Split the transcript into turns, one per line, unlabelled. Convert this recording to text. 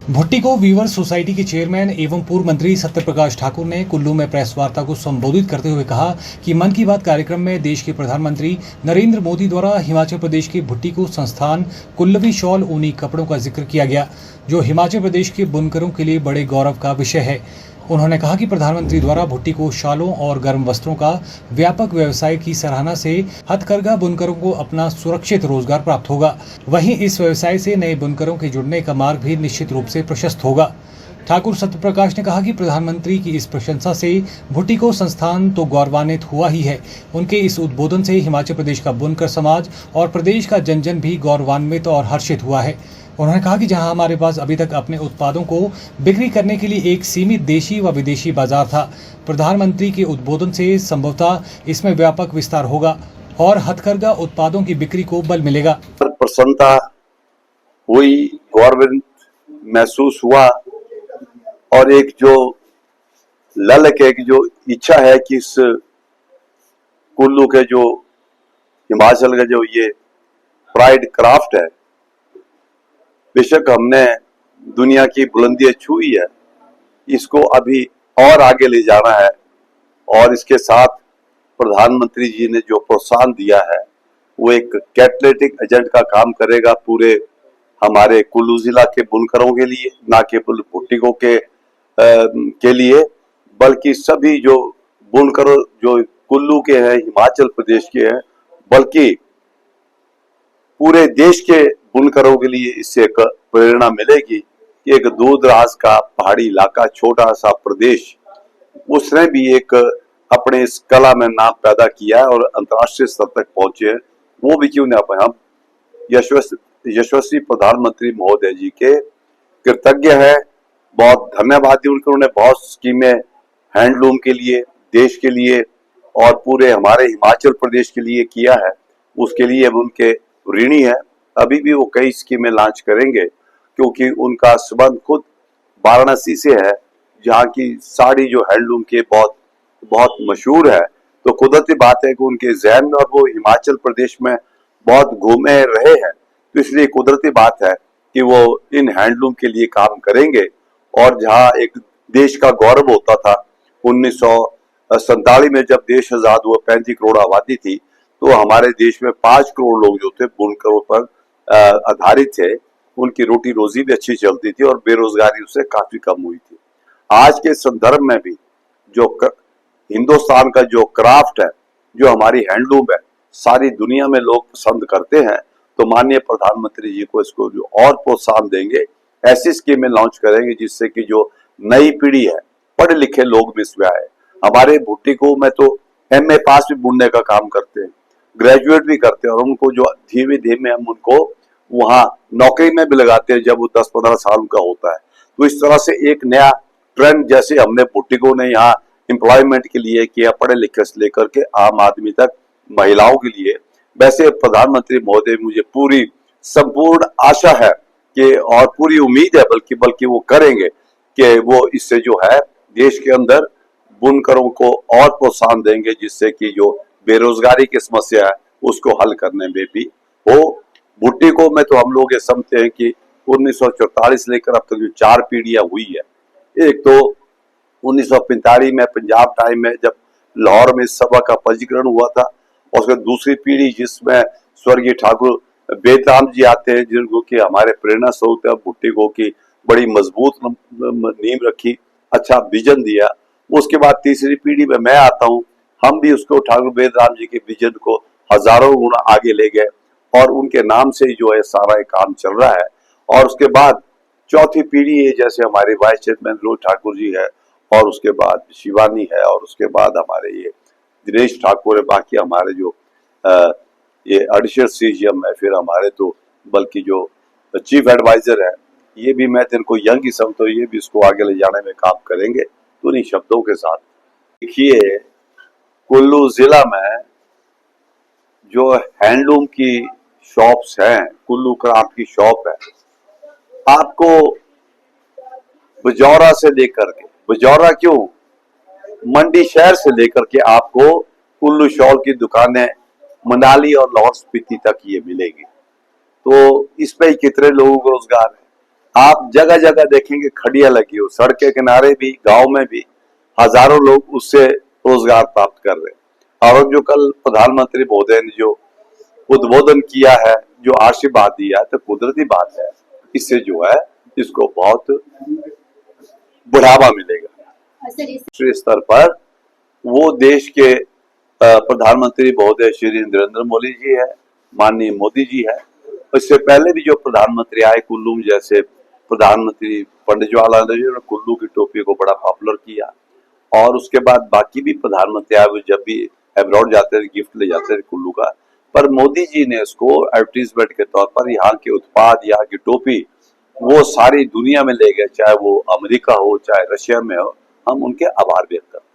Bhuttico Weaver society के chairman एवं पूर्व मंत्री सत्यप्रकाश ठाकुर ने कुल्लू में प्रेस वार्ता को संबोधित करते हुए कहा कि मन की बात कार्यक्रम में देश के प्रधानमंत्री नरेंद्र मोदी द्वारा हिमाचल प्रदेश के भुट्टिको संस्थान कुल्लवी शॉल ऊनी कपड़ों का जिक्र किया गया, जो हिमाचल प्रदेश के बुनकरों के लिए बड़े गौरव का विषय है। उन्होंने कहा कि प्रधानमंत्री द्वारा भुट्टिको शालों और गर्म वस्त्रों का व्यापक व्यवसाय की सराहना से हथकरघा बुनकरों को अपना सुरक्षित रोजगार प्राप्त होगा। वहीं इस व्यवसाय से नए बुनकरों के जुड़ने का मार्ग भी निश्चित रूप से प्रशस्त होगा। ठाकुर सत्यप्रकाश ने कहा कि प्रधानमंत्री की इस प्रशंसा से भुट्टिको संस्थान तो गौरवान्वित हुआ ही है, उनके इस उद्बोधन से हिमाचल प्रदेश का बुनकर समाज और प्रदेश का जन जन भी गौरवान्वित और हर्षित हुआ है। उन्होंने कहा कि जहां हमारे पास अभी तक अपने उत्पादों को बिक्री करने के लिए एक सीमित देशी व विदेशी बाजार था, प्रधानमंत्री के उद्बोधन से संभवतः इसमें व्यापक विस्तार होगा और हथकरघा उत्पादों की बिक्री को बल मिलेगा।
प्रसन्नता हुई, गौरव महसूस हुआ और एक जो ललक है, जो इच्छा है कि इस कुल्लू के जो हिमाचल का जो ये प्राइड क्राफ्ट है, बेशक हमने दुनिया की बुलंदियां छुई है, इसको अभी और आगे ले जाना है और इसके साथ प्रधानमंत्री जी ने जो प्रोत्साहन दिया है वो एक कैटलिटिक एजेंट का काम करेगा पूरे हमारे कुल्लू जिला के बुनकरों के लिए, ना केवल भुट्टिको के लिए बल्कि सभी जो बुनकर जो कुल्लू के हैं, हिमाचल प्रदेश के हैं, बल्कि पूरे देश के बुनकरों के लिए इससे एक प्रेरणा मिलेगी कि एक दूर दराज का पहाड़ी इलाका, छोटा सा प्रदेश, उसने भी एक अपने इस कला में नाम पैदा किया है और अंतर्राष्ट्रीय स्तर तक पहुंचे हैं। वो भी क्यों ना हम यशस्वी प्रधानमंत्री महोदय जी के कृतज्ञ है, बहुत धन्यवाद। उन्होंने बहुत स्कीमें हैंडलूम के लिए, देश के लिए और पूरे हमारे हिमाचल प्रदेश के लिए किया है, उसके लिए उनके ऋणी है। अभी भी वो कई स्कीमें लॉन्च करेंगे क्योंकि उनका संबंध खुद वाराणसी से है, जहाँ की साड़ी जो हैंडलूम के बहुत बहुत मशहूर है। तो कुदरती बात है कि उनके जहन में, और वो हिमाचल प्रदेश में बहुत घूमे रहे हैं, तो इसलिए कुदरती बात है कि वो इन हैंडलूम के लिए काम करेंगे। और जहाँ एक देश का गौरव होता था 1947 में जब देश आजाद हुआ, 35 करोड़ आबादी थी, तो हमारे देश में 5 करोड़ लोग जो थे बुनकरों पर आधारित थे, उनकी रोटी रोजी भी अच्छी चलती थी और बेरोजगारी उससे काफी कम हुई थी। आज के संदर्भ में भी जो हिंदुस्तान का जो क्राफ्ट है, जो हमारी हैंडलूम है, सारी दुनिया में लोग पसंद करते हैं। तो माननीय प्रधानमंत्री जी को इसको जो और प्रोत्साहन देंगे, ऐसी स्कीमें लॉन्च करेंगे जिससे कि जो नई पीढ़ी है, पढ़े लिखे लोग भी इसमें आए। हमारे भुट्टिको में तो MA पास भी बुनने का काम करते हैं, ग्रेजुएट भी करते हैं और उनको जो धीमे धीमे हम उनको वहां नौकरी में भी लगाते हैं जब वो 10-15 साल का होता है। तो इस तरह से एक नया ट्रेंड जैसे हमने भुट्टिको ने यहाँ एम्प्लॉयमेंट के लिए किया, पढ़े लिखे से लेकर के आम आदमी तक, महिलाओं के लिए, वैसे प्रधानमंत्री महोदय, मुझे पूरी संपूर्ण आशा है कि और पूरी उम्मीद है बल्कि वो करेंगे कि वो इससे जो है देश के अंदर बुनकरों को और प्रोत्साहन देंगे, जिससे कि जो बेरोजगारी की समस्या है उसको हल करने में भी हो। भुट्टिको में तो हम लोग ये समझते हैं कि 1944 लेकर अब तक जो 4 पीढ़ियां हुई है। एक तो 1945 में पंजाब टाइम में जब लाहौर में इस सभा का पंजीकरण हुआ था, और उसके दूसरी पीढ़ी जिसमें स्वर्गीय ठाकुर बेदराम जी आते हैं, जिनको कि हमारे प्रेरणा स्रोत है, भुट्टिको की बड़ी मजबूत नींव रखी, अच्छा विजन दिया। उसके बाद तीसरी पीढ़ी में मैं आता हूँ, हम भी उसको ठाकुर बेदराम जी के विजन को हजारों गुना आगे ले गए और उनके नाम से जो है सारा काम चल रहा है। और उसके बाद चौथी पीढ़ी है, जैसे हमारे वाइस चेयरमैन रोहित ठाकुर जी है, और उसके बाद शिवानी है, और उसके बाद हमारे ये दिनेश ठाकुर है, बाकी हमारे जो ये एडिशनल CGM है, फिर हमारे तो बल्कि जो चीफ एडवाइजर है, ये भी मैं इनको यंग ही समझता हूँ, ये भी इसको आगे ले जाने में काम करेंगे। तो इन्हीं शब्दों के साथ देखिए, कुल्लू जिला में जो हैंडलूम की शॉप्स हैं, कुल्लू क्राफ्ट की शॉप है, आपको बजौरा से लेकर के, बजौरा क्यों, मंडी शहर से लेकर के आपको कुल्लू शॉल की दुकानें मनाली और लाहौर स्पीति तक ये मिलेगी। तो इसमें कितने लोगों को रोजगार है। आप जगह जगह देखेंगे खड़िया लगी हो, सड़क के किनारे भी, गांव में भी हजारों लोग उससे रोजगार प्राप्त कर रहे हैं। और जो कल प्रधानमंत्री महोदय ने जो उद्बोधन किया है, जो आशीर्वाद दिया है, तो कुदरती बात है, इससे जो है इसको बहुत बढ़ावा मिलेगा। राष्ट्रीय स्तर पर वो देश के प्रधानमंत्री महोदय श्री नरेंद्र मोदी जी है, माननीय मोदी जी है। इससे पहले भी जो प्रधानमंत्री आए कुल्लू में, जैसे प्रधानमंत्री पंडित जवाहरलाल नेहरू ने कुल्लू की टोपी को बड़ा पॉपुलर किया, और उसके बाद बाकी भी प्रधानमंत्री आए, वो जब भी अब्रॉड जाते थे गिफ्ट ले जाते थे कुल्लू का। पर मोदी जी ने इसको एडवर्टीजमेंट के तौर पर यहाँ के उत्पाद, यहाँ की टोपी वो सारी दुनिया में ले गए, चाहे वो अमेरिका हो चाहे रशिया में हो। हम उनके आभार व्यक्त करते हैं।